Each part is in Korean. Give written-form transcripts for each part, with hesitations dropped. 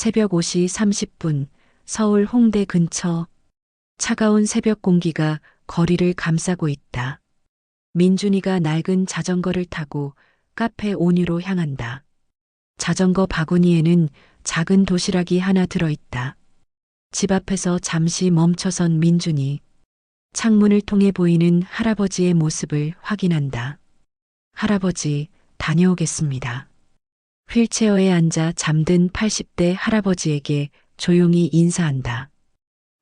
새벽 5시 30분 서울 홍대 근처. 차가운 새벽 공기가 거리를 감싸고 있다. 민준이가 낡은 자전거를 타고 카페 온유로 향한다. 자전거 바구니에는 작은 도시락이 하나 들어있다. 집 앞에서 잠시 멈춰선 민준이 창문을 통해 보이는 할아버지의 모습을 확인한다. 할아버지, 다녀오겠습니다. 휠체어에 앉아 잠든 80대 할아버지에게 조용히 인사한다.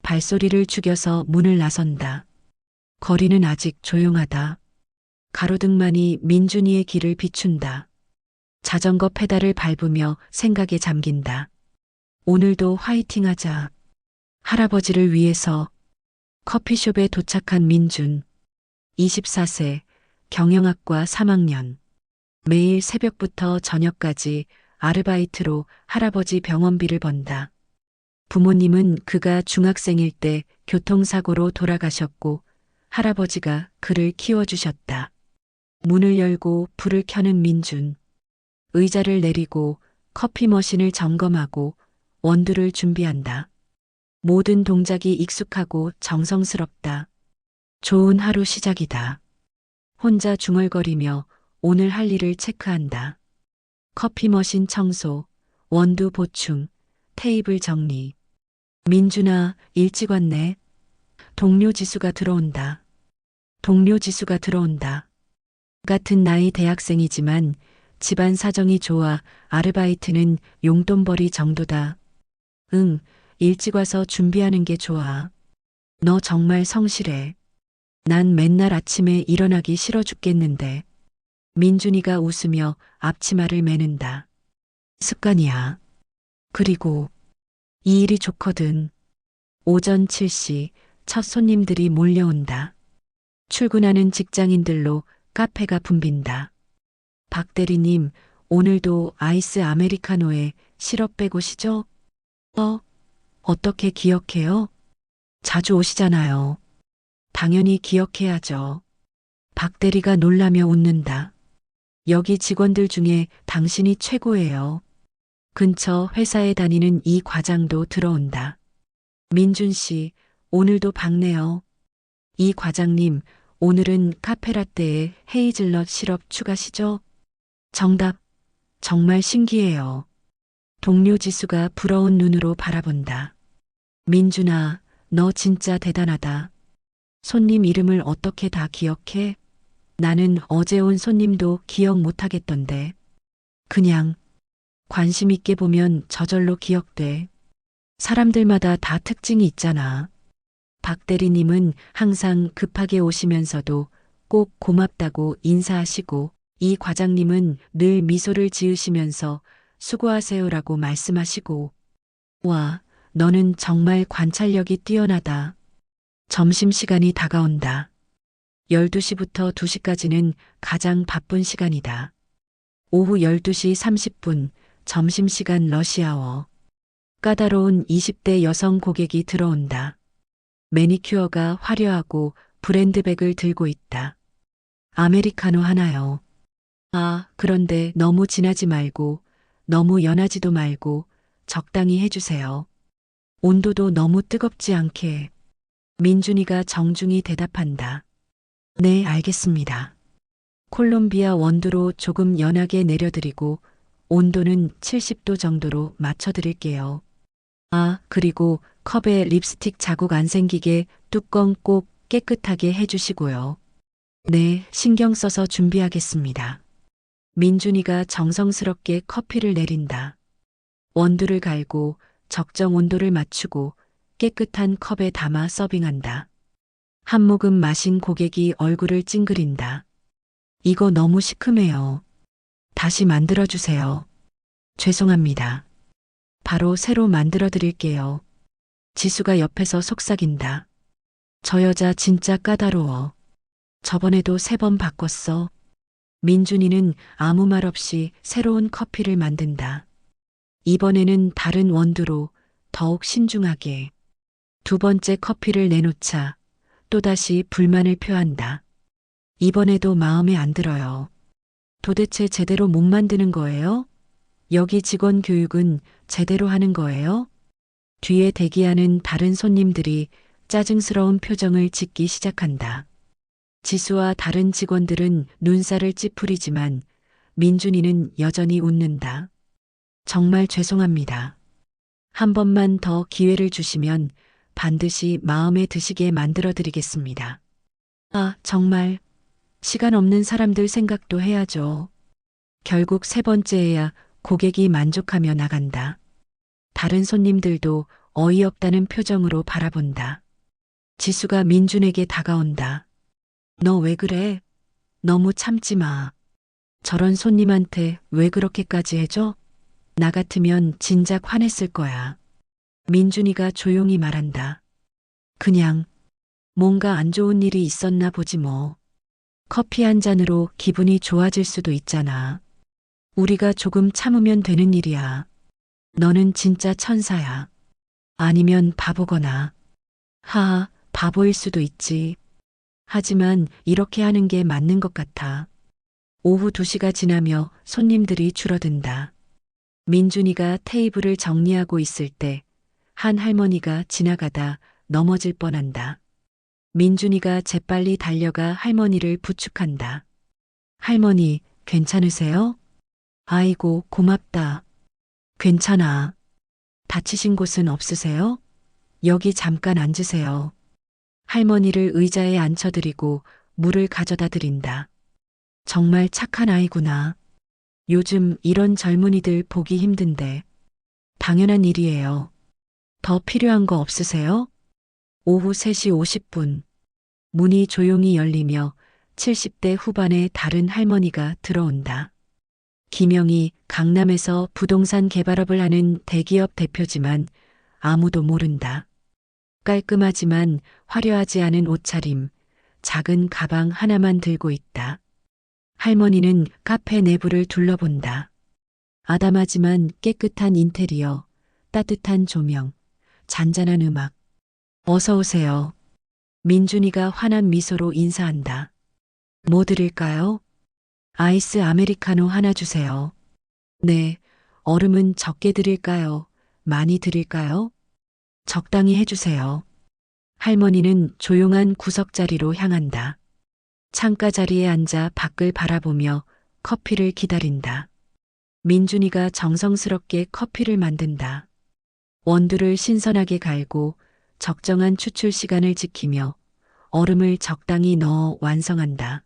발소리를 죽여서 문을 나선다. 거리는 아직 조용하다. 가로등만이 민준이의 길을 비춘다. 자전거 페달을 밟으며 생각에 잠긴다. 오늘도 화이팅하자. 할아버지를 위해서. 커피숍에 도착한 민준. 24세, 경영학과 3학년. 매일 새벽부터 저녁까지 아르바이트로 할아버지 병원비를 번다. 부모님은 그가 중학생일 때 교통사고로 돌아가셨고 할아버지가 그를 키워주셨다. 문을 열고 불을 켜는 민준. 의자를 내리고 커피 머신을 점검하고 원두를 준비한다. 모든 동작이 익숙하고 정성스럽다. 좋은 하루 시작이다. 혼자 중얼거리며 오늘 할 일을 체크한다. 커피 머신 청소, 원두 보충, 테이블 정리. 민준아, 일찍 왔네. 동료 지수가 들어온다. 동료 지수가 들어온다. 같은 나이 대학생이지만 집안 사정이 좋아 아르바이트는 용돈벌이 정도다. 응, 일찍 와서 준비하는 게 좋아. 너 정말 성실해. 난 맨날 아침에 일어나기 싫어 죽겠는데. 민준이가 웃으며 앞치마를 매는다. 습관이야. 그리고 이 일이 좋거든. 오전 7시 첫 손님들이 몰려온다. 출근하는 직장인들로 카페가 붐빈다. 박 대리님, 오늘도 아이스 아메리카노에 시럽 빼고시죠? 어떻게 기억해요? 자주 오시잖아요. 당연히 기억해야죠. 박 대리가 놀라며 웃는다. 여기 직원들 중에 당신이 최고예요. 근처 회사에 다니는 이 과장도 들어온다. 민준 씨, 오늘도 밝네요. 이 과장님, 오늘은 카페라떼에 헤이즐넛 시럽 추가시죠? 정답. 정말 신기해요. 동료 지수가 부러운 눈으로 바라본다. 민준아, 너 진짜 대단하다. 손님 이름을 어떻게 다 기억해? 나는 어제 온 손님도 기억 못하겠던데. 그냥 관심 있게 보면 저절로 기억돼. 사람들마다 다 특징이 있잖아. 박 대리님은 항상 급하게 오시면서도 꼭 고맙다고 인사하시고 이 과장님은 늘 미소를 지으시면서 수고하세요라고 말씀하시고 와, 너는 정말 관찰력이 뛰어나다. 점심시간이 다가온다. 12시부터 2시까지는 가장 바쁜 시간이다. 오후 12시 30분 점심시간 러시아워. 까다로운 20대 여성 고객이 들어온다. 매니큐어가 화려하고 브랜드백을 들고 있다. 아메리카노 하나요. 아, 그런데 너무 진하지 말고 너무 연하지도 말고 적당히 해주세요. 온도도 너무 뜨겁지 않게. 민준이가 정중히 대답한다. 네, 알겠습니다. 콜롬비아 원두로 조금 연하게 내려드리고 온도는 70도 정도로 맞춰드릴게요. 아, 그리고 컵에 립스틱 자국 안 생기게 뚜껑 꼭 깨끗하게 해주시고요. 네, 신경 써서 준비하겠습니다. 민준이가 정성스럽게 커피를 내린다. 원두를 갈고 적정 온도를 맞추고 깨끗한 컵에 담아 서빙한다. 한 모금 마신 고객이 얼굴을 찡그린다. 이거 너무 시큼해요. 다시 만들어주세요. 죄송합니다. 바로 새로 만들어 드릴게요. 지수가 옆에서 속삭인다. 저 여자 진짜 까다로워. 저번에도 3번 바꿨어. 민준이는 아무 말 없이 새로운 커피를 만든다. 이번에는 다른 원두로 더욱 신중하게. 2번째 커피를 내놓자 또다시 불만을 표한다. 이번에도 마음에 안 들어요. 도대체 제대로 못 만드는 거예요? 여기 직원 교육은 제대로 하는 거예요? 뒤에 대기하는 다른 손님들이 짜증스러운 표정을 짓기 시작한다. 지수와 다른 직원들은 눈살을 찌푸리지만 민준이는 여전히 웃는다. 정말 죄송합니다. 한 번만 더 기회를 주시면 반드시 마음에 드시게 만들어 드리겠습니다. 아, 정말 시간 없는 사람들 생각도 해야죠. 결국 세 번째에야 고객이 만족하며 나간다. 다른 손님들도 어이없다는 표정으로 바라본다. 지수가 민준에게 다가온다. 너 왜 그래? 너무 참지 마. 저런 손님한테 왜 그렇게까지 해줘? 나 같으면 진작 화냈을 거야. 민준이가 조용히 말한다. 그냥 뭔가 안 좋은 일이 있었나 보지 뭐. 커피 한 잔으로 기분이 좋아질 수도 있잖아. 우리가 조금 참으면 되는 일이야. 너는 진짜 천사야. 아니면 바보거나. 하하, 바보일 수도 있지. 하지만 이렇게 하는 게 맞는 것 같아. 오후 2시가 지나며 손님들이 줄어든다. 민준이가 테이블을 정리하고 있을 때 한 할머니가 지나가다 넘어질 뻔한다. 민준이가 재빨리 달려가 할머니를 부축한다. 할머니, 괜찮으세요? 아이고, 고맙다. 괜찮아. 다치신 곳은 없으세요? 여기 잠깐 앉으세요. 할머니를 의자에 앉혀드리고 물을 가져다 드린다. 정말 착한 아이구나. 요즘 이런 젊은이들 보기 힘든데. 당연한 일이에요. 더 필요한 거 없으세요? 오후 3시 50분. 문이 조용히 열리며 70대 후반의 다른 할머니가 들어온다. 김영희, 강남에서 부동산 개발업을 하는 대기업 대표지만 아무도 모른다. 깔끔하지만 화려하지 않은 옷차림, 작은 가방 하나만 들고 있다. 할머니는 카페 내부를 둘러본다. 아담하지만 깨끗한 인테리어, 따뜻한 조명, 잔잔한 음악. 어서 오세요. 민준이가 환한 미소로 인사한다. 뭐 드릴까요? 아이스 아메리카노 하나 주세요. 네, 얼음은 적게 드릴까요? 많이 드릴까요? 적당히 해주세요. 할머니는 조용한 구석자리로 향한다. 창가 자리에 앉아 밖을 바라보며 커피를 기다린다. 민준이가 정성스럽게 커피를 만든다. 원두를 신선하게 갈고 적정한 추출 시간을 지키며 얼음을 적당히 넣어 완성한다.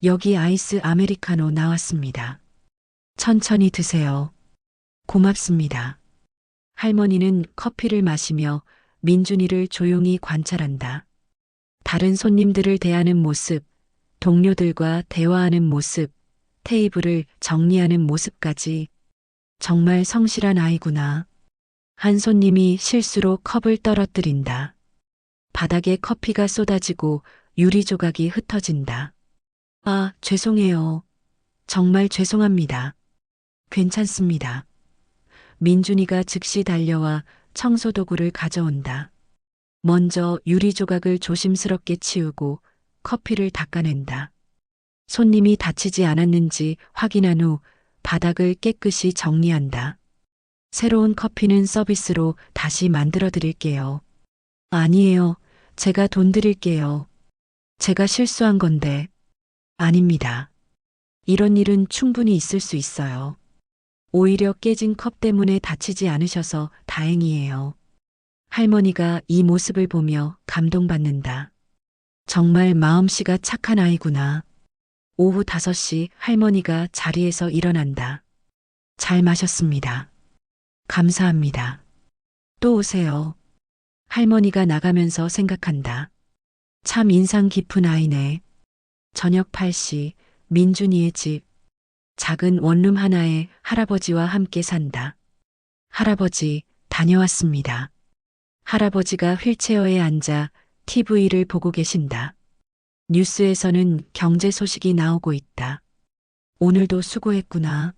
여기 아이스 아메리카노 나왔습니다. 천천히 드세요. 고맙습니다. 할머니는 커피를 마시며 민준이를 조용히 관찰한다. 다른 손님들을 대하는 모습, 동료들과 대화하는 모습, 테이블을 정리하는 모습까지 정말 성실한 아이구나. 한 손님이 실수로 컵을 떨어뜨린다. 바닥에 커피가 쏟아지고 유리 조각이 흩어진다. 아, 죄송해요. 정말 죄송합니다. 괜찮습니다. 민준이가 즉시 달려와 청소도구를 가져온다. 먼저 유리 조각을 조심스럽게 치우고 커피를 닦아낸다. 손님이 다치지 않았는지 확인한 후 바닥을 깨끗이 정리한다. 새로운 커피는 서비스로 다시 만들어 드릴게요. 아니에요. 제가 돈 드릴게요. 제가 실수한 건데. 아닙니다. 이런 일은 충분히 있을 수 있어요. 오히려 깨진 컵 때문에 다치지 않으셔서 다행이에요. 할머니가 이 모습을 보며 감동받는다. 정말 마음씨가 착한 아이구나. 오후 5시 할머니가 자리에서 일어난다. 잘 마셨습니다. 감사합니다. 또 오세요. 할머니가 나가면서 생각한다. 참 인상 깊은 아이네. 저녁 8시 민준이의 집. 작은 원룸 하나에 할아버지와 함께 산다. 할아버지, 다녀왔습니다. 할아버지가 휠체어에 앉아 TV를 보고 계신다. 뉴스에서는 경제 소식이 나오고 있다. 오늘도 수고했구나.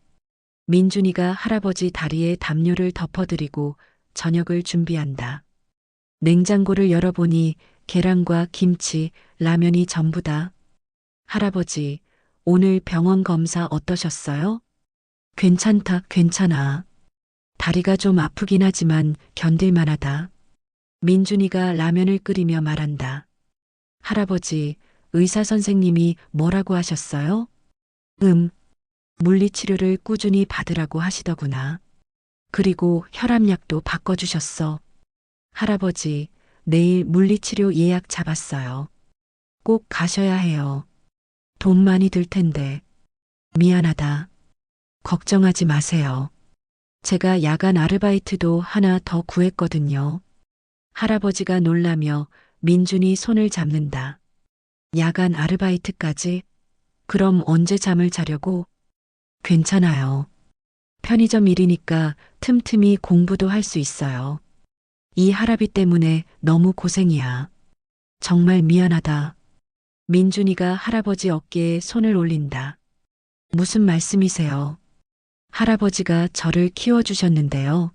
민준이가 할아버지 다리에 담요를 덮어드리고 저녁을 준비한다. 냉장고를 열어보니 계란과 김치, 라면이 전부다. 할아버지, 오늘 병원 검사 어떠셨어요? 괜찮다, 괜찮아. 다리가 좀 아프긴 하지만 견딜만하다. 민준이가 라면을 끓이며 말한다. 할아버지, 의사 선생님이 뭐라고 하셨어요? 물리치료를 꾸준히 받으라고 하시더구나. 그리고 혈압약도 바꿔주셨어. 할아버지, 내일 물리치료 예약 잡았어요. 꼭 가셔야 해요. 돈 많이 들 텐데. 미안하다. 걱정하지 마세요. 제가 야간 아르바이트도 하나 더 구했거든요. 할아버지가 놀라며 민준이 손을 잡는다. 야간 아르바이트까지? 그럼 언제 잠을 자려고? 괜찮아요. 편의점 일이니까 틈틈이 공부도 할 수 있어요. 이 할아비 때문에 너무 고생이야. 정말 미안하다. 민준이가 할아버지 어깨에 손을 올린다. 무슨 말씀이세요? 할아버지가 저를 키워주셨는데요.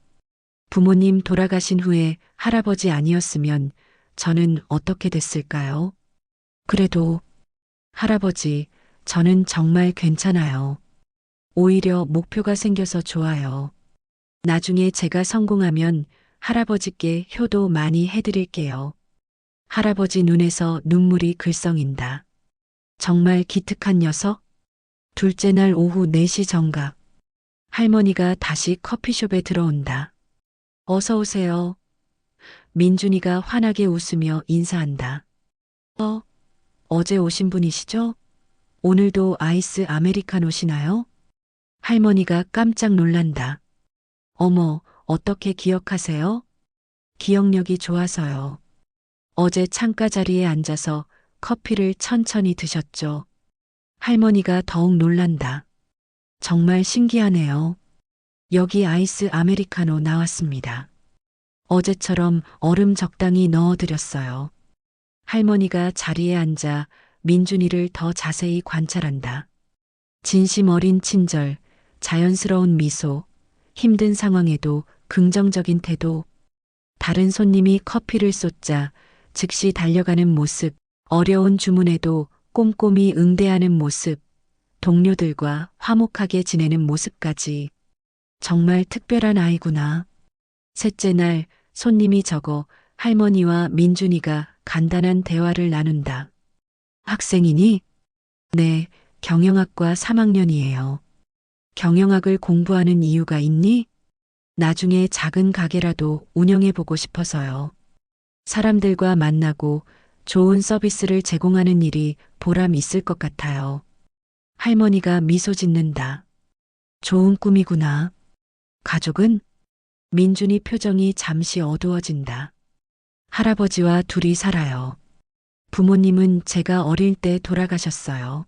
부모님 돌아가신 후에 할아버지 아니었으면 저는 어떻게 됐을까요? 그래도 할아버지, 저는 정말 괜찮아요. 오히려 목표가 생겨서 좋아요. 나중에 제가 성공하면 할아버지께 효도 많이 해드릴게요. 할아버지 눈에서 눈물이 글썽인다. 정말 기특한 녀석? 둘째 날 오후 4시 정각. 할머니가 다시 커피숍에 들어온다. 어서 오세요. 민준이가 환하게 웃으며 인사한다. 어제 오신 분이시죠? 오늘도 아이스 아메리카노시나요? 할머니가 깜짝 놀란다. 어머, 어떻게 기억하세요? 기억력이 좋아서요. 어제 창가 자리에 앉아서 커피를 천천히 드셨죠. 할머니가 더욱 놀란다. 정말 신기하네요. 여기 아이스 아메리카노 나왔습니다. 어제처럼 얼음 적당히 넣어드렸어요. 할머니가 자리에 앉아 민준이를 더 자세히 관찰한다. 진심 어린 친절, 자연스러운 미소, 힘든 상황에도 긍정적인 태도, 다른 손님이 커피를 쏟자 즉시 달려가는 모습, 어려운 주문에도 꼼꼼히 응대하는 모습, 동료들과 화목하게 지내는 모습까지 정말 특별한 아이구나. 셋째 날 손님이 적어 할머니와 민준이가 간단한 대화를 나눈다. 학생이니? 네, 경영학과 3학년이에요. 경영학을 공부하는 이유가 있니? 나중에 작은 가게라도 운영해보고 싶어서요. 사람들과 만나고 좋은 서비스를 제공하는 일이 보람 있을 것 같아요. 할머니가 미소 짓는다. 좋은 꿈이구나. 가족은? 민준이 표정이 잠시 어두워진다. 할아버지와 둘이 살아요. 부모님은 제가 어릴 때 돌아가셨어요.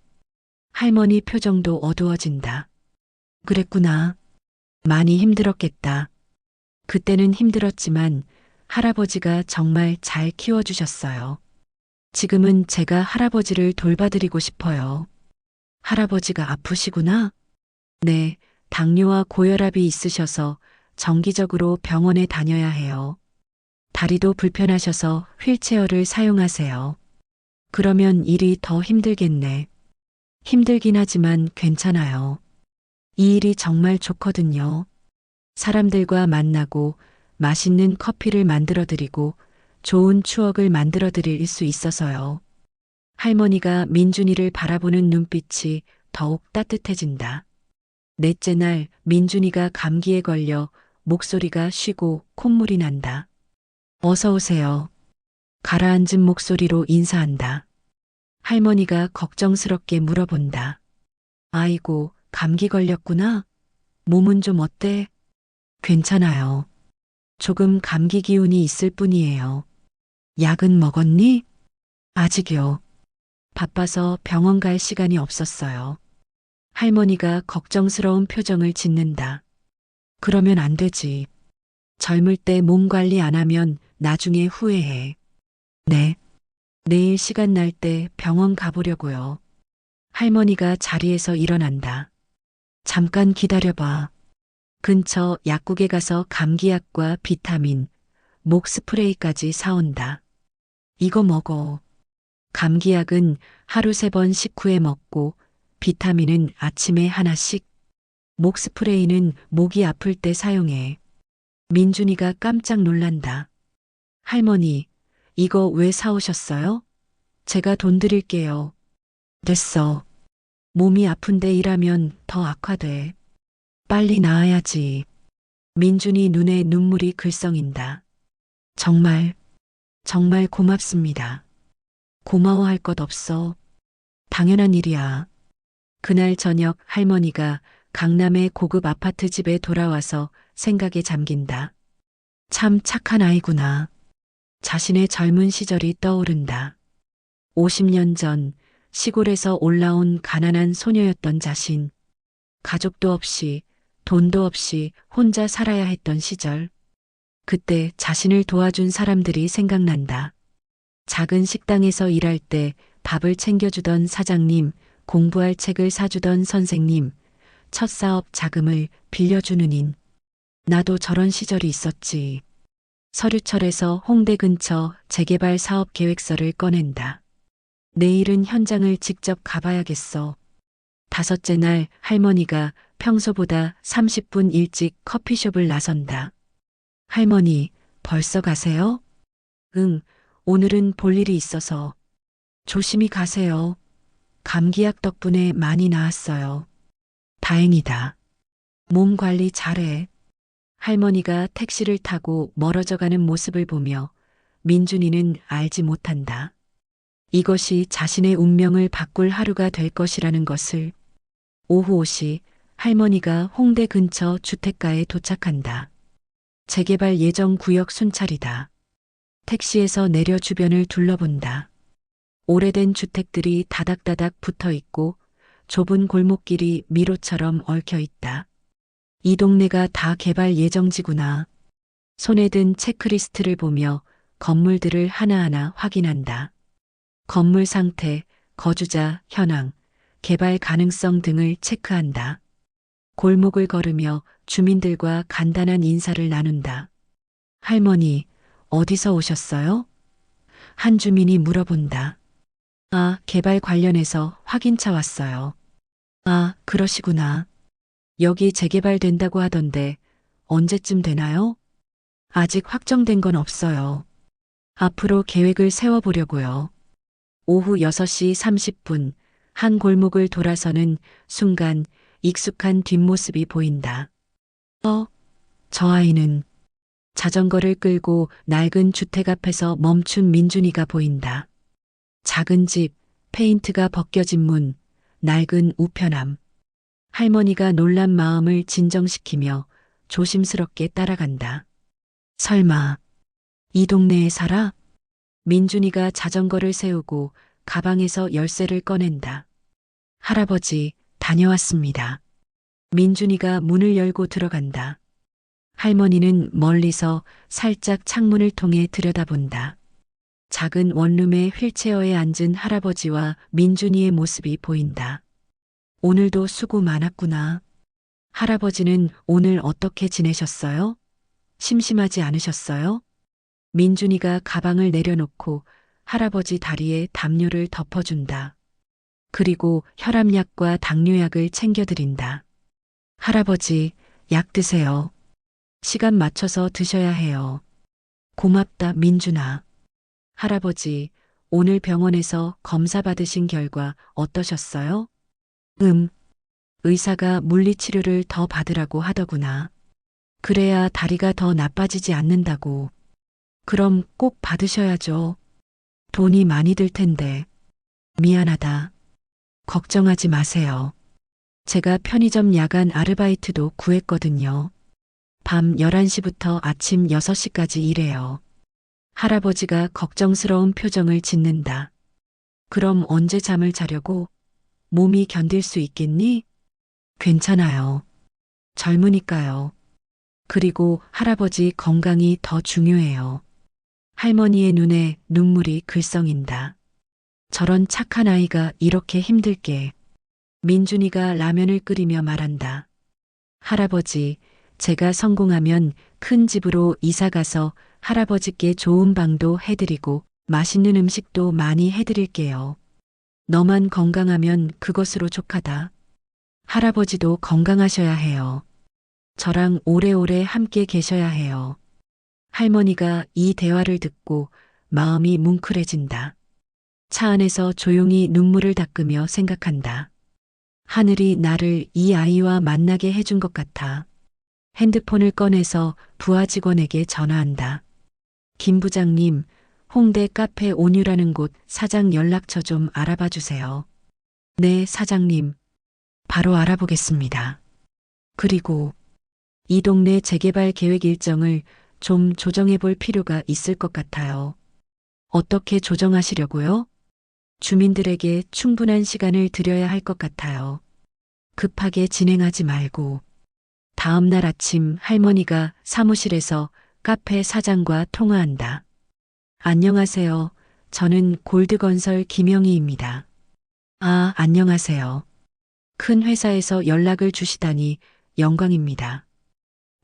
할머니 표정도 어두워진다. 그랬구나. 많이 힘들었겠다. 그때는 힘들었지만 할아버지가 정말 잘 키워주셨어요. 지금은 제가 할아버지를 돌봐드리고 싶어요. 할아버지가 아프시구나? 네, 당뇨와 고혈압이 있으셔서 정기적으로 병원에 다녀야 해요. 다리도 불편하셔서 휠체어를 사용하세요. 그러면 일이 더 힘들겠네. 힘들긴 하지만 괜찮아요. 이 일이 정말 좋거든요. 사람들과 만나고 맛있는 커피를 만들어 드리고 좋은 추억을 만들어 드릴 수 있어서요. 할머니가 민준이를 바라보는 눈빛이 더욱 따뜻해진다. 넷째 날 민준이가 감기에 걸려 목소리가 쉬고 콧물이 난다. 어서 오세요. 가라앉은 목소리로 인사한다. 할머니가 걱정스럽게 물어본다. 아이고, 감기 걸렸구나. 몸은 좀 어때? 괜찮아요. 조금 감기 기운이 있을 뿐이에요. 약은 먹었니? 아직요. 바빠서 병원 갈 시간이 없었어요. 할머니가 걱정스러운 표정을 짓는다. 그러면 안 되지. 젊을 때 몸 관리 안 하면 나중에 후회해. 네. 내일 시간 날 때 병원 가보려고요. 할머니가 자리에서 일어난다. 잠깐 기다려봐. 근처 약국에 가서 감기약과 비타민, 목 스프레이까지 사온다. 이거 먹어. 감기약은 하루 3번 식후에 먹고 비타민은 아침에 하나씩. 목 스프레이는 목이 아플 때 사용해. 민준이가 깜짝 놀란다. 할머니, 이거 왜 사오셨어요? 제가 돈 드릴게요. 됐어. 몸이 아픈데 일하면 더 악화돼. 빨리 나아야지. 민준이 눈에 눈물이 글썽인다. 정말, 정말 고맙습니다. 고마워할 것 없어. 당연한 일이야. 그날 저녁 할머니가 강남의 고급 아파트 집에 돌아와서 생각에 잠긴다. 참 착한 아이구나. 자신의 젊은 시절이 떠오른다. 50년 전 시골에서 올라온 가난한 소녀였던 자신. 가족도 없이 돈도 없이 혼자 살아야 했던 시절. 그때 자신을 도와준 사람들이 생각난다. 작은 식당에서 일할 때 밥을 챙겨주던 사장님, 공부할 책을 사주던 선생님, 첫 사업 자금을 빌려주는 인. 나도 저런 시절이 있었지. 서류철에서 홍대 근처 재개발 사업 계획서를 꺼낸다. 내일은 현장을 직접 가봐야겠어. 다섯째 날 할머니가 평소보다 30분 일찍 커피숍을 나선다. 할머니, 벌써 가세요? 응, 오늘은 볼 일이 있어서. 조심히 가세요. 감기약 덕분에 많이 나았어요. 다행이다. 몸 관리 잘해. 할머니가 택시를 타고 멀어져 가는 모습을 보며 민준이는 알지 못한다. 이것이 자신의 운명을 바꿀 하루가 될 것이라는 것을. 오후 5시 할머니가 홍대 근처 주택가에 도착한다. 재개발 예정 구역 순찰이다. 택시에서 내려 주변을 둘러본다. 오래된 주택들이 다닥다닥 붙어 있고 좁은 골목길이 미로처럼 얽혀 있다. 이 동네가 다 개발 예정지구나. 손에 든 체크리스트를 보며 건물들을 하나하나 확인한다. 건물 상태, 거주자, 현황, 개발 가능성 등을 체크한다. 골목을 걸으며 주민들과 간단한 인사를 나눈다. 할머니, 어디서 오셨어요? 한 주민이 물어본다. 아, 개발 관련해서 확인차 왔어요. 아, 그러시구나. 여기 재개발된다고 하던데 언제쯤 되나요? 아직 확정된 건 없어요. 앞으로 계획을 세워보려고요. 오후 6시 30분 한 골목을 돌아서는 순간 익숙한 뒷모습이 보인다. 저 아이는. 자전거를 끌고 낡은 주택 앞에서 멈춘 민준이가 보인다. 작은 집, 페인트가 벗겨진 문, 낡은 우편함. 할머니가 놀란 마음을 진정시키며 조심스럽게 따라간다. 설마, 이 동네에 살아? 민준이가 자전거를 세우고 가방에서 열쇠를 꺼낸다. 할아버지, 다녀왔습니다. 민준이가 문을 열고 들어간다. 할머니는 멀리서 살짝 창문을 통해 들여다본다. 작은 원룸의 휠체어에 앉은 할아버지와 민준이의 모습이 보인다. 오늘도 수고 많았구나. 할아버지는 오늘 어떻게 지내셨어요? 심심하지 않으셨어요? 민준이가 가방을 내려놓고 할아버지 다리에 담요를 덮어준다. 그리고 혈압약과 당뇨약을 챙겨드린다. 할아버지, 약 드세요. 시간 맞춰서 드셔야 해요. 고맙다, 민준아. 할아버지, 오늘 병원에서 검사 받으신 결과 어떠셨어요? 의사가 물리치료를 더 받으라고 하더구나. 그래야 다리가 더 나빠지지 않는다고. 그럼 꼭 받으셔야죠. 돈이 많이 들 텐데. 미안하다. 걱정하지 마세요. 제가 편의점 야간 아르바이트도 구했거든요. 밤 11시부터 아침 6시까지 일해요. 할아버지가 걱정스러운 표정을 짓는다. 그럼 언제 잠을 자려고? 몸이 견딜 수 있겠니? 괜찮아요. 젊으니까요. 그리고 할아버지 건강이 더 중요해요. 할머니의 눈에 눈물이 글썽인다. 저런 착한 아이가 이렇게 힘들게. 민준이가 라면을 끓이며 말한다. 할아버지, 제가 성공하면 큰 집으로 이사 가서 할아버지께 좋은 방도 해드리고 맛있는 음식도 많이 해드릴게요. 너만 건강하면 그것으로 족하다. 할아버지도 건강하셔야 해요. 저랑 오래오래 함께 계셔야 해요. 할머니가 이 대화를 듣고 마음이 뭉클해진다. 차 안에서 조용히 눈물을 닦으며 생각한다. 하늘이 나를 이 아이와 만나게 해준 것 같아. 핸드폰을 꺼내서 부하 직원에게 전화한다. 김 부장님, 홍대 카페 온유라는 곳 사장 연락처 좀 알아봐 주세요. 네, 사장님. 바로 알아보겠습니다. 그리고 이 동네 재개발 계획 일정을 좀 조정해 볼 필요가 있을 것 같아요. 어떻게 조정하시려고요? 주민들에게 충분한 시간을 드려야 할 것 같아요. 급하게 진행하지 말고. 다음 날 아침 할머니가 사무실에서 카페 사장과 통화한다. 안녕하세요. 저는 골드건설 김영희입니다. 아, 안녕하세요. 큰 회사에서 연락을 주시다니 영광입니다.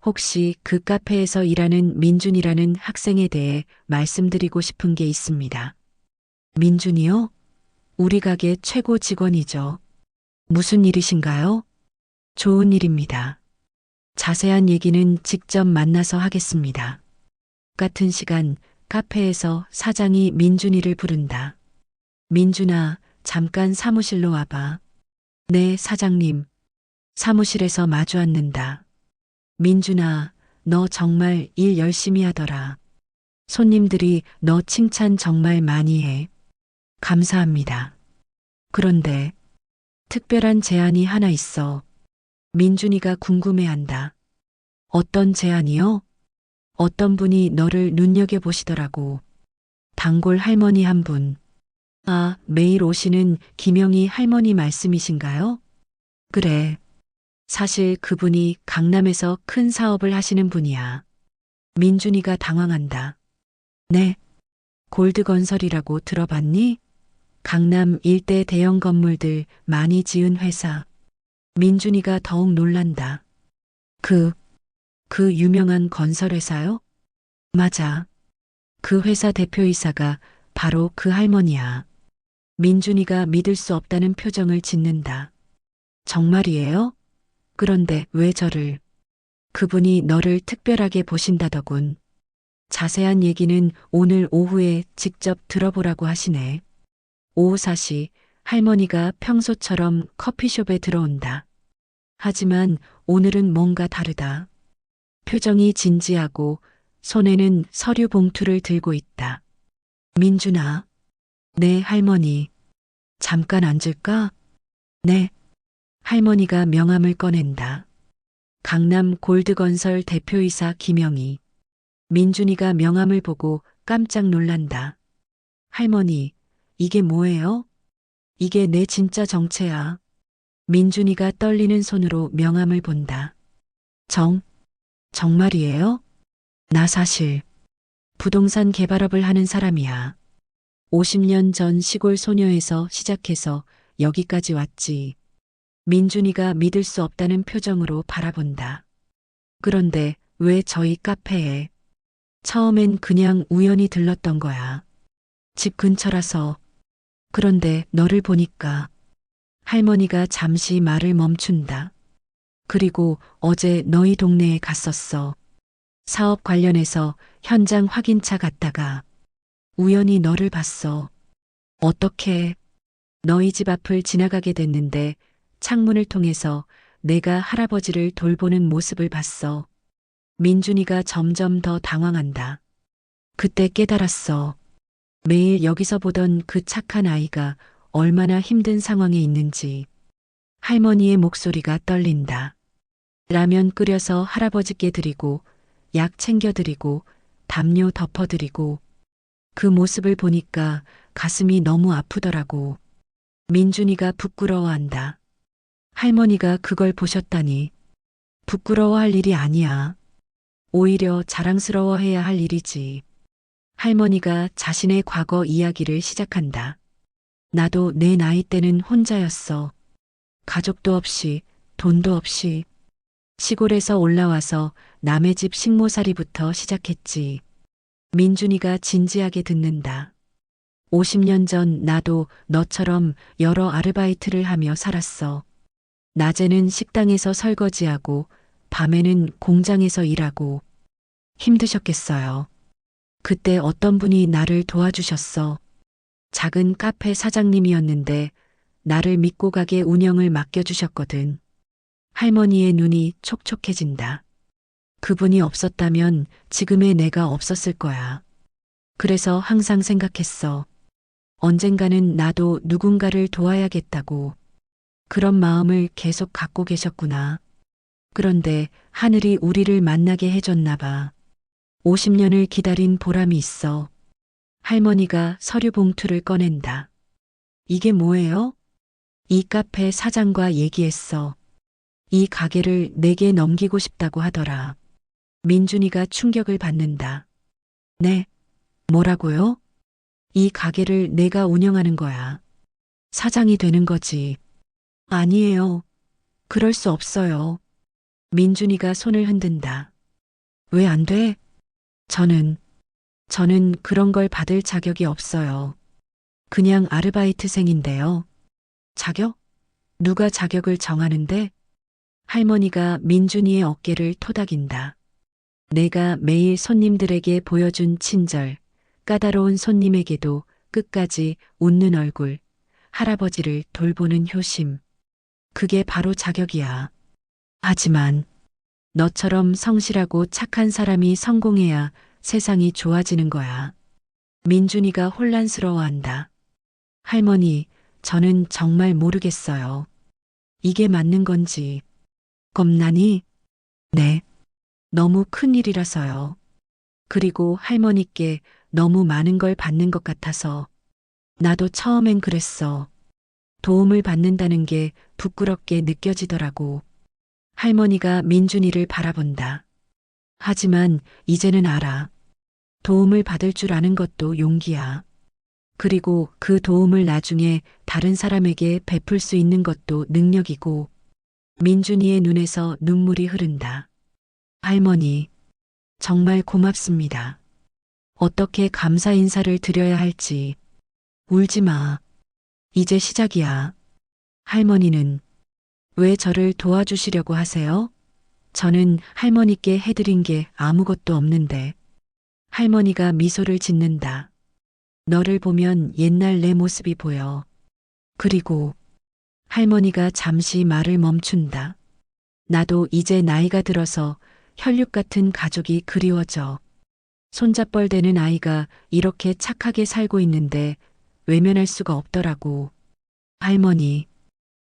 혹시 그 카페에서 일하는 민준이라는 학생에 대해 말씀드리고 싶은 게 있습니다. 민준이요? 우리 가게 최고 직원이죠. 무슨 일이신가요? 좋은 일입니다. 자세한 얘기는 직접 만나서 하겠습니다. 같은 시간 카페에서 사장이 민준이를 부른다. 민준아, 잠깐 사무실로 와봐. 네, 사장님. 사무실에서 마주 앉는다. 민준아, 너 정말 일 열심히 하더라. 손님들이 너 칭찬 정말 많이 해. 감사합니다. 그런데 특별한 제안이 하나 있어. 민준이가 궁금해한다. 어떤 제안이요? 어떤 분이 너를 눈여겨보시더라고. 단골 할머니 한 분. 아, 매일 오시는 김영희 할머니 말씀이신가요? 그래. 사실 그분이 강남에서 큰 사업을 하시는 분이야. 민준이가 당황한다. 네. 골드건설이라고 들어봤니? 강남 일대 대형 건물들 많이 지은 회사. 민준이가 더욱 놀란다. 그 유명한 건설회사요? 맞아. 그 회사 대표이사가 바로 그 할머니야. 민준이가 믿을 수 없다는 표정을 짓는다. 정말이에요? 그런데 왜 저를? 그분이 너를 특별하게 보신다더군. 자세한 얘기는 오늘 오후에 직접 들어보라고 하시네. 오후 4시 할머니가 평소처럼 커피숍에 들어온다. 하지만 오늘은 뭔가 다르다. 표정이 진지하고 손에는 서류 봉투를 들고 있다. 민준아. 네, 할머니. 잠깐 앉을까? 네. 할머니가 명함을 꺼낸다. 강남 골드건설 대표이사 김영희. 민준이가 명함을 보고 깜짝 놀란다. 할머니, 이게 뭐예요? 이게 내 진짜 정체야. 민준이가 떨리는 손으로 명함을 본다. 정말이에요? 나 사실 부동산 개발업을 하는 사람이야. 50년 전 시골 소녀에서 시작해서 여기까지 왔지. 민준이가 믿을 수 없다는 표정으로 바라본다. 그런데 왜 저희 카페에? 처음엔 그냥 우연히 들렀던 거야. 집 근처라서. 그런데 너를 보니까 할머니가 잠시 말을 멈춘다. 그리고 어제 너희 동네에 갔었어. 사업 관련해서 현장 확인차 갔다가 우연히 너를 봤어. 어떻게? 너희 집 앞을 지나가게 됐는데 창문을 통해서 내가 할아버지를 돌보는 모습을 봤어. 민준이가 점점 더 당황한다. 그때 깨달았어. 매일 여기서 보던 그 착한 아이가 얼마나 힘든 상황에 있는지. 할머니의 목소리가 떨린다. 라면 끓여서 할아버지께 드리고, 약 챙겨드리고, 담요 덮어드리고, 그 모습을 보니까 가슴이 너무 아프더라고. 민준이가 부끄러워한다. 할머니가 그걸 보셨다니. 부끄러워할 일이 아니야. 오히려 자랑스러워해야 할 일이지. 할머니가 자신의 과거 이야기를 시작한다. 나도 내 나이 때는 혼자였어. 가족도 없이, 돈도 없이. 시골에서 올라와서 남의 집 식모살이부터 시작했지. 민준이가 진지하게 듣는다. 50년 전 나도 너처럼 여러 아르바이트를 하며 살았어. 낮에는 식당에서 설거지하고 밤에는 공장에서 일하고 힘드셨겠어요. 그때 어떤 분이 나를 도와주셨어. 작은 카페 사장님이었는데 나를 믿고 가게 운영을 맡겨주셨거든. 할머니의 눈이 촉촉해진다. 그분이 없었다면 지금의 내가 없었을 거야. 그래서 항상 생각했어. 언젠가는 나도 누군가를 도와야겠다고. 그런 마음을 계속 갖고 계셨구나. 그런데 하늘이 우리를 만나게 해줬나 봐. 50년을 기다린 보람이 있어. 할머니가 서류 봉투를 꺼낸다. 이게 뭐예요? 이 카페 사장과 얘기했어. 이 가게를 내게 넘기고 싶다고 하더라. 민준이가 충격을 받는다. 네, 뭐라고요? 이 가게를 내가 운영하는 거야. 사장이 되는 거지. 아니에요. 그럴 수 없어요. 민준이가 손을 흔든다. 왜 안 돼? 저는 그런 걸 받을 자격이 없어요. 그냥 아르바이트생인데요. 자격? 누가 자격을 정하는데? 할머니가 민준이의 어깨를 토닥인다. 내가 매일 손님들에게 보여준 친절, 까다로운 손님에게도 끝까지 웃는 얼굴, 할아버지를 돌보는 효심. 그게 바로 자격이야. 하지만 너처럼 성실하고 착한 사람이 성공해야 세상이 좋아지는 거야. 민준이가 혼란스러워한다. 할머니, 저는 정말 모르겠어요. 이게 맞는 건지. 겁나니? 네. 너무 큰 일이라서요. 그리고 할머니께 너무 많은 걸 받는 것 같아서. 나도 처음엔 그랬어. 도움을 받는다는 게 부끄럽게 느껴지더라고. 할머니가 민준이를 바라본다. 하지만 이제는 알아. 도움을 받을 줄 아는 것도 용기야. 그리고 그 도움을 나중에 다른 사람에게 베풀 수 있는 것도 능력이고. 민준이의 눈에서 눈물이 흐른다. 할머니, 정말 고맙습니다. 어떻게 감사 인사를 드려야 할지. 울지 마. 이제 시작이야. 할머니는 왜 저를 도와주시려고 하세요? 저는 할머니께 해드린 게 아무것도 없는데. 할머니가 미소를 짓는다. 너를 보면 옛날 내 모습이 보여. 그리고 할머니가 잠시 말을 멈춘다. 나도 이제 나이가 들어서 혈육 같은 가족이 그리워져. 손잡벌대는 아이가 이렇게 착하게 살고 있는데 외면할 수가 없더라고. 할머니,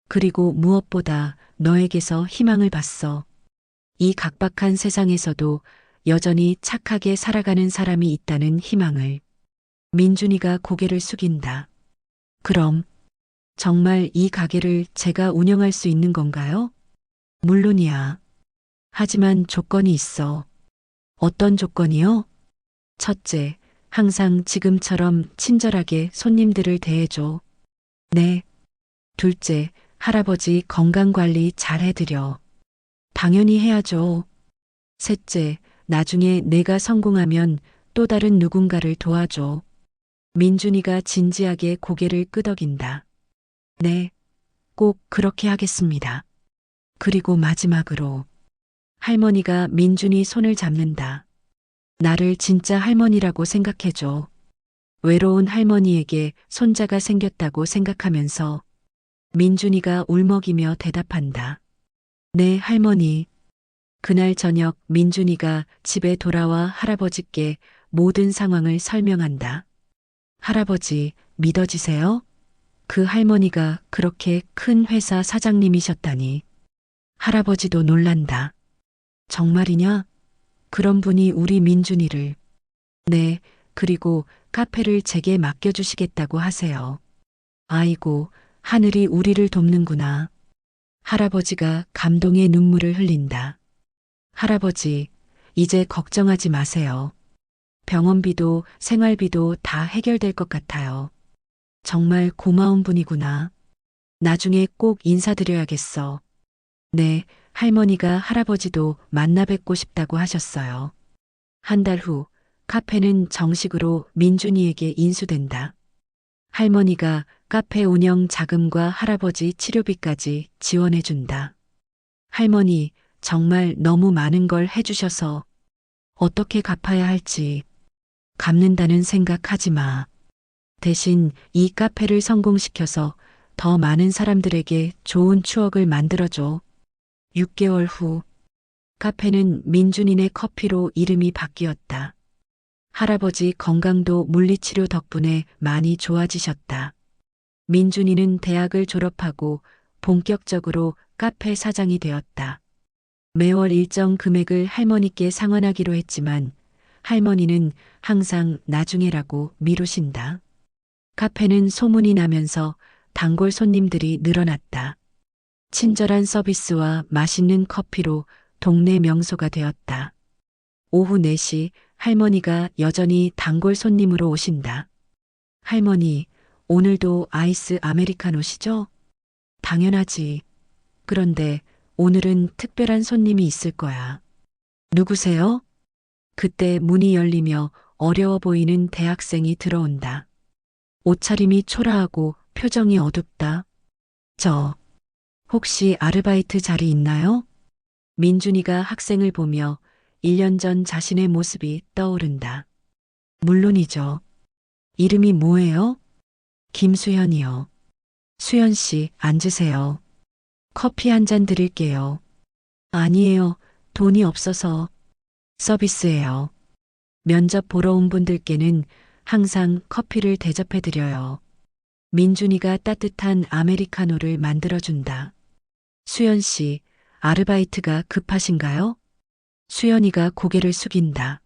그리고 무엇보다 너에게서 희망을 봤어. 이 각박한 세상에서도 여전히 착하게 살아가는 사람이 있다는 희망을. 민준이가 고개를 숙인다. 그럼 정말 이 가게를 제가 운영할 수 있는 건가요? 물론이야. 하지만 조건이 있어. 어떤 조건이요? 첫째, 항상 지금처럼 친절하게 손님들을 대해줘. 네. 둘째, 할아버지 건강관리 잘 해드려. 당연히 해야죠. 셋째, 나중에 내가 성공하면 또 다른 누군가를 도와줘. 민준이가 진지하게 고개를 끄덕인다. 네, 꼭 그렇게 하겠습니다. 그리고 마지막으로 할머니가 민준이 손을 잡는다. 나를 진짜 할머니라고 생각해줘. 외로운 할머니에게 손자가 생겼다고 생각하면서 민준이가 울먹이며 대답한다. 네, 할머니. 그날 저녁 민준이가 집에 돌아와 할아버지께 모든 상황을 설명한다. 할아버지, 믿어지세요? 그 할머니가 그렇게 큰 회사 사장님이셨다니. 할아버지도 놀란다. 정말이냐? 그런 분이 우리 민준이를. 네, 그리고 카페를 제게 맡겨주시겠다고 하세요. 아이고, 하늘이 우리를 돕는구나. 할아버지가 감동의 눈물을 흘린다. 할아버지, 이제 걱정하지 마세요. 병원비도 생활비도 다 해결될 것 같아요. 정말 고마운 분이구나. 나중에 꼭 인사드려야겠어. 네, 할머니가 할아버지도 만나 뵙고 싶다고 하셨어요. 한 달 후, 카페는 정식으로 민준이에게 인수된다. 할머니가 카페 운영 자금과 할아버지 치료비까지 지원해준다. 할머니, 정말 너무 많은 걸 해주셔서 어떻게 갚아야 할지 갚는다는 생각하지 마. 대신 이 카페를 성공시켜서 더 많은 사람들에게 좋은 추억을 만들어줘. 6개월 후, 카페는 민준이네 커피로 이름이 바뀌었다. 할아버지 건강도 물리치료 덕분에 많이 좋아지셨다. 민준이는 대학을 졸업하고 본격적으로 카페 사장이 되었다. 매월 일정 금액을 할머니께 상환하기로 했지만 할머니는 항상 나중에라고 미루신다. 카페는 소문이 나면서 단골 손님들이 늘어났다. 친절한 서비스와 맛있는 커피로 동네 명소가 되었다. 오후 4시 할머니가 여전히 단골 손님으로 오신다. 할머니, 오늘도 아이스 아메리카노시죠? 당연하지. 그런데 오늘은 특별한 손님이 있을 거야. 누구세요? 그때 문이 열리며 어려워 보이는 대학생이 들어온다. 옷차림이 초라하고 표정이 어둡다. 혹시 아르바이트 자리 있나요? 민준이가 학생을 보며 1년 전 자신의 모습이 떠오른다. 물론이죠. 이름이 뭐예요? 김수현이요. 수현 씨, 앉으세요. 커피 한 잔 드릴게요. 아니에요. 돈이 없어서. 서비스예요. 면접 보러 온 분들께는 항상 커피를 대접해 드려요. 민준이가 따뜻한 아메리카노를 만들어준다. 수연 씨, 아르바이트가 급하신가요? 수연이가 고개를 숙인다.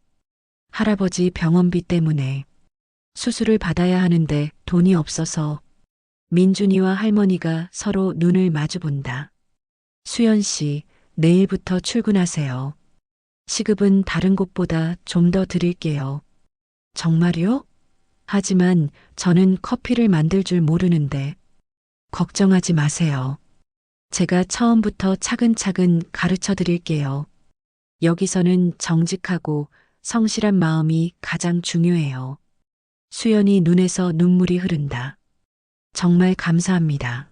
할아버지 병원비 때문에 수술을 받아야 하는데 돈이 없어서. 민준이와 할머니가 서로 눈을 마주 본다. 수연 씨, 내일부터 출근하세요. 시급은 다른 곳보다 좀 더 드릴게요. 정말요? 하지만 저는 커피를 만들 줄 모르는데. 걱정하지 마세요. 제가 처음부터 차근차근 가르쳐 드릴게요. 여기서는 정직하고 성실한 마음이 가장 중요해요. 수연이 눈에서 눈물이 흐른다. 정말 감사합니다.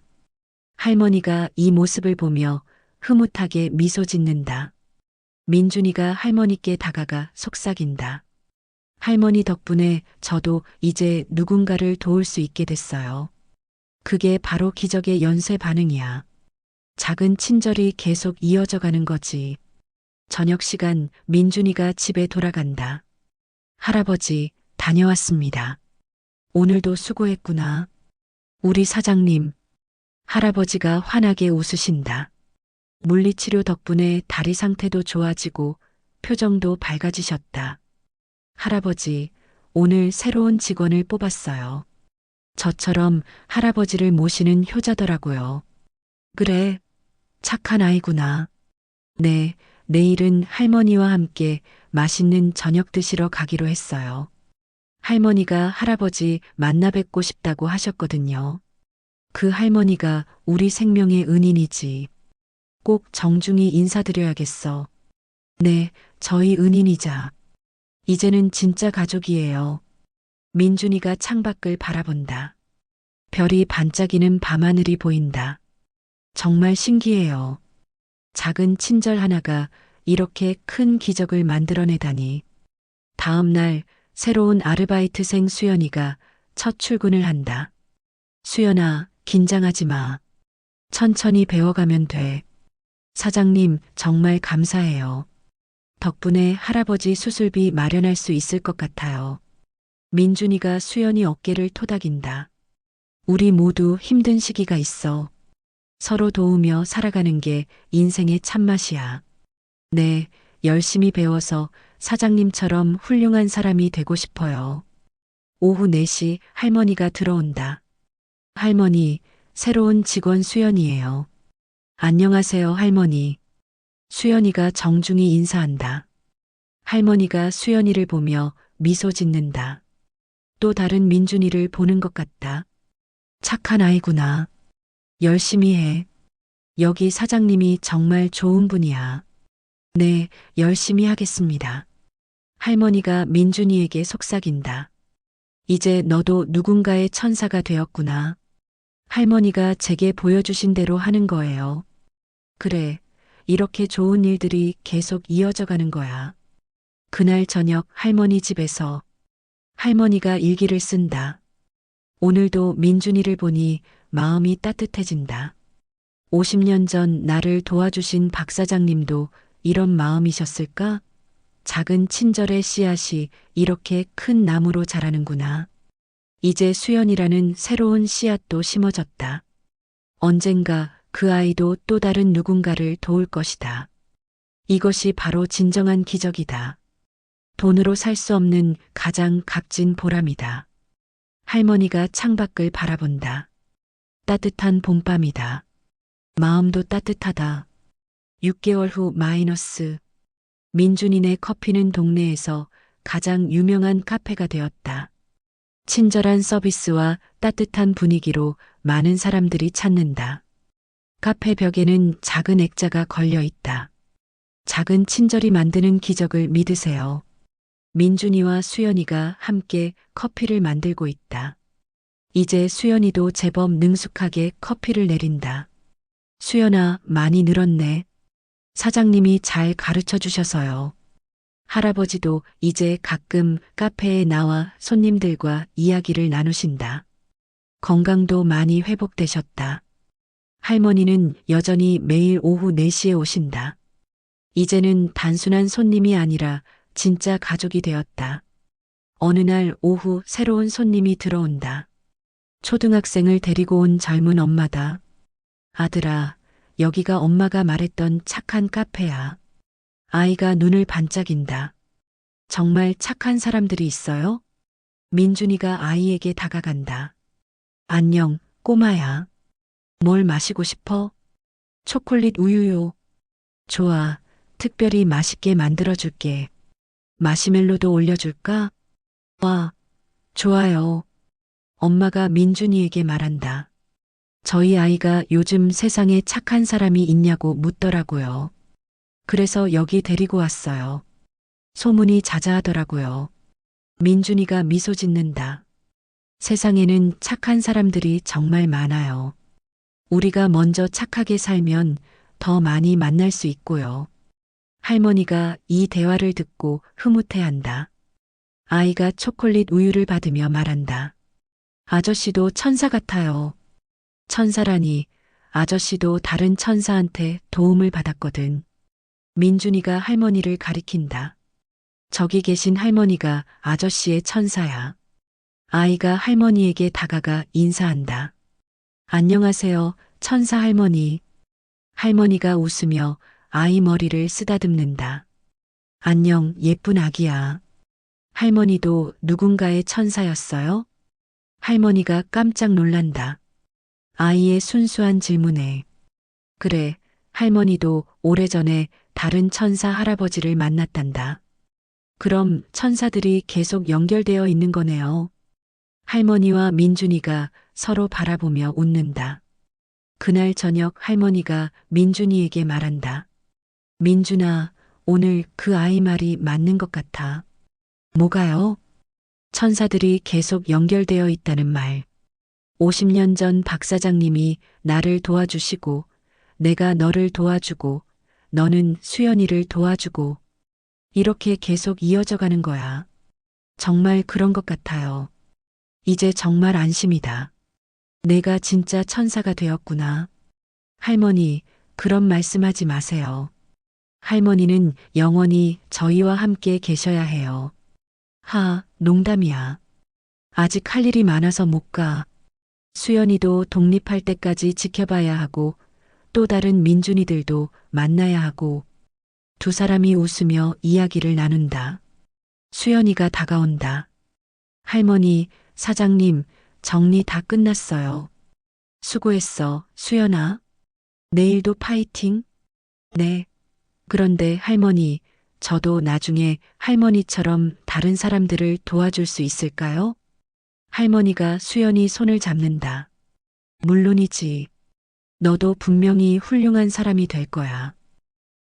할머니가 이 모습을 보며 흐뭇하게 미소 짓는다. 민준이가 할머니께 다가가 속삭인다. 할머니 덕분에 저도 이제 누군가를 도울 수 있게 됐어요. 그게 바로 기적의 연쇄 반응이야. 작은 친절이 계속 이어져 가는 거지. 저녁 시간 민준이가 집에 돌아간다. 할아버지, 다녀왔습니다. 오늘도 수고했구나. 우리 사장님. 할아버지가 환하게 웃으신다. 물리치료 덕분에 다리 상태도 좋아지고 표정도 밝아지셨다. 할아버지, 오늘 새로운 직원을 뽑았어요. 저처럼 할아버지를 모시는 효자더라고요. 그래, 착한 아이구나. 네, 내일은 할머니와 함께 맛있는 저녁 드시러 가기로 했어요. 할머니가 할아버지 만나 뵙고 싶다고 하셨거든요. 그 할머니가 우리 생명의 은인이지. 꼭 정중히 인사드려야겠어. 네, 저희 은인이자. 이제는 진짜 가족이에요. 민준이가 창밖을 바라본다. 별이 반짝이는 밤하늘이 보인다. 정말 신기해요. 작은 친절 하나가 이렇게 큰 기적을 만들어내다니. 다음 날 새로운 아르바이트생 수연이가 첫 출근을 한다. 수연아, 긴장하지 마. 천천히 배워가면 돼. 사장님, 정말 감사해요. 덕분에 할아버지 수술비 마련할 수 있을 것 같아요. 민준이가 수연이 어깨를 토닥인다. 우리 모두 힘든 시기가 있어. 서로 도우며 살아가는 게 인생의 참맛이야. 네, 열심히 배워서 사장님처럼 훌륭한 사람이 되고 싶어요. 오후 4시 할머니가 들어온다. 할머니, 새로운 직원 수연이에요. 안녕하세요, 할머니. 수연이가 정중히 인사한다. 할머니가 수연이를 보며 미소 짓는다. 또 다른 민준이를 보는 것 같다. 착한 아이구나. 열심히 해. 여기 사장님이 정말 좋은 분이야. 네, 열심히 하겠습니다. 할머니가 민준이에게 속삭인다. 이제 너도 누군가의 천사가 되었구나. 할머니가 제게 보여주신 대로 하는 거예요. 그래, 이렇게 좋은 일들이 계속 이어져 가는 거야. 그날 저녁 할머니 집에서 할머니가 일기를 쓴다. 오늘도 민준이를 보니 마음이 따뜻해진다. 50년 전 나를 도와주신 박 사장님도 이런 마음이셨을까? 작은 친절의 씨앗이 이렇게 큰 나무로 자라는구나. 이제 수연이라는 새로운 씨앗도 심어졌다. 언젠가 그 아이도 또 다른 누군가를 도울 것이다. 이것이 바로 진정한 기적이다. 돈으로 살 수 없는 가장 값진 보람이다. 할머니가 창밖을 바라본다. 따뜻한 봄밤이다. 마음도 따뜻하다. 6개월 후 마이너스. 민준이네 커피는 동네에서 가장 유명한 카페가 되었다. 친절한 서비스와 따뜻한 분위기로 많은 사람들이 찾는다. 카페 벽에는 작은 액자가 걸려 있다. 작은 친절이 만드는 기적을 믿으세요. 민준이와 수연이가 함께 커피를 만들고 있다. 이제 수연이도 제법 능숙하게 커피를 내린다. 수연아, 많이 늘었네. 사장님이 잘 가르쳐 주셔서요. 할아버지도 이제 가끔 카페에 나와 손님들과 이야기를 나누신다. 건강도 많이 회복되셨다. 할머니는 여전히 매일 오후 4시에 오신다. 이제는 단순한 손님이 아니라 진짜 가족이 되었다. 어느 날 오후 새로운 손님이 들어온다. 초등학생을 데리고 온 젊은 엄마다. 아들아, 여기가 엄마가 말했던 착한 카페야. 아이가 눈을 반짝인다. 정말 착한 사람들이 있어요? 민준이가 아이에게 다가간다. 안녕, 꼬마야. 뭘 마시고 싶어? 초콜릿 우유요. 좋아, 특별히 맛있게 만들어줄게. 마시멜로도 올려줄까? 와, 좋아요. 엄마가 민준이에게 말한다. 저희 아이가 요즘 세상에 착한 사람이 있냐고 묻더라고요. 그래서 여기 데리고 왔어요. 소문이 자자하더라고요. 민준이가 미소 짓는다. 세상에는 착한 사람들이 정말 많아요. 우리가 먼저 착하게 살면 더 많이 만날 수 있고요. 할머니가 이 대화를 듣고 흐뭇해한다. 아이가 초콜릿 우유를 받으며 말한다. 아저씨도 천사 같아요. 천사라니, 아저씨도 다른 천사한테 도움을 받았거든. 민준이가 할머니를 가리킨다. 저기 계신 할머니가 아저씨의 천사야. 아이가 할머니에게 다가가 인사한다. 안녕하세요, 천사 할머니. 할머니가 웃으며 아이 머리를 쓰다듬는다. 안녕, 예쁜 아기야. 할머니도 누군가의 천사였어요? 할머니가 깜짝 놀란다. 아이의 순수한 질문에. 그래, 할머니도 오래전에 다른 천사 할아버지를 만났단다. 그럼 천사들이 계속 연결되어 있는 거네요. 할머니와 민준이가 서로 바라보며 웃는다. 그날 저녁 할머니가 민준이에게 말한다. 민준아, 오늘 그 아이 말이 맞는 것 같아. 뭐가요? 천사들이 계속 연결되어 있다는 말. 50년 전 박 사장님이 나를 도와주시고, 내가 너를 도와주고, 너는 수연이를 도와주고, 이렇게 계속 이어져 가는 거야. 정말 그런 것 같아요. 이제 정말 안심이다. 내가 진짜 천사가 되었구나. 할머니, 그런 말씀하지 마세요. 할머니는 영원히 저희와 함께 계셔야 해요. 농담이야. 아직 할 일이 많아서 못 가. 수연이도 독립할 때까지 지켜봐야 하고 또 다른 민준이들도 만나야 하고 두 사람이 웃으며 이야기를 나눈다. 수연이가 다가온다. 할머니, 사장님, 정리 다 끝났어요. 수고했어, 수연아. 내일도 파이팅. 네. 그런데 할머니, 저도 나중에 할머니처럼 다른 사람들을 도와줄 수 있을까요? 할머니가 수연이 손을 잡는다. 물론이지. 너도 분명히 훌륭한 사람이 될 거야.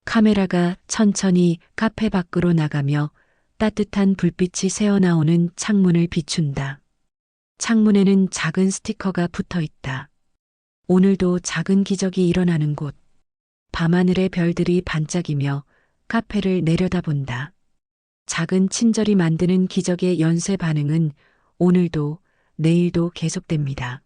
카메라가 천천히 카페 밖으로 나가며 따뜻한 불빛이 새어나오는 창문을 비춘다. 창문에는 작은 스티커가 붙어 있다. 오늘도 작은 기적이 일어나는 곳. 밤하늘의 별들이 반짝이며 카페를 내려다본다. 작은 친절이 만드는 기적의 연쇄 반응은 오늘도 내일도 계속됩니다.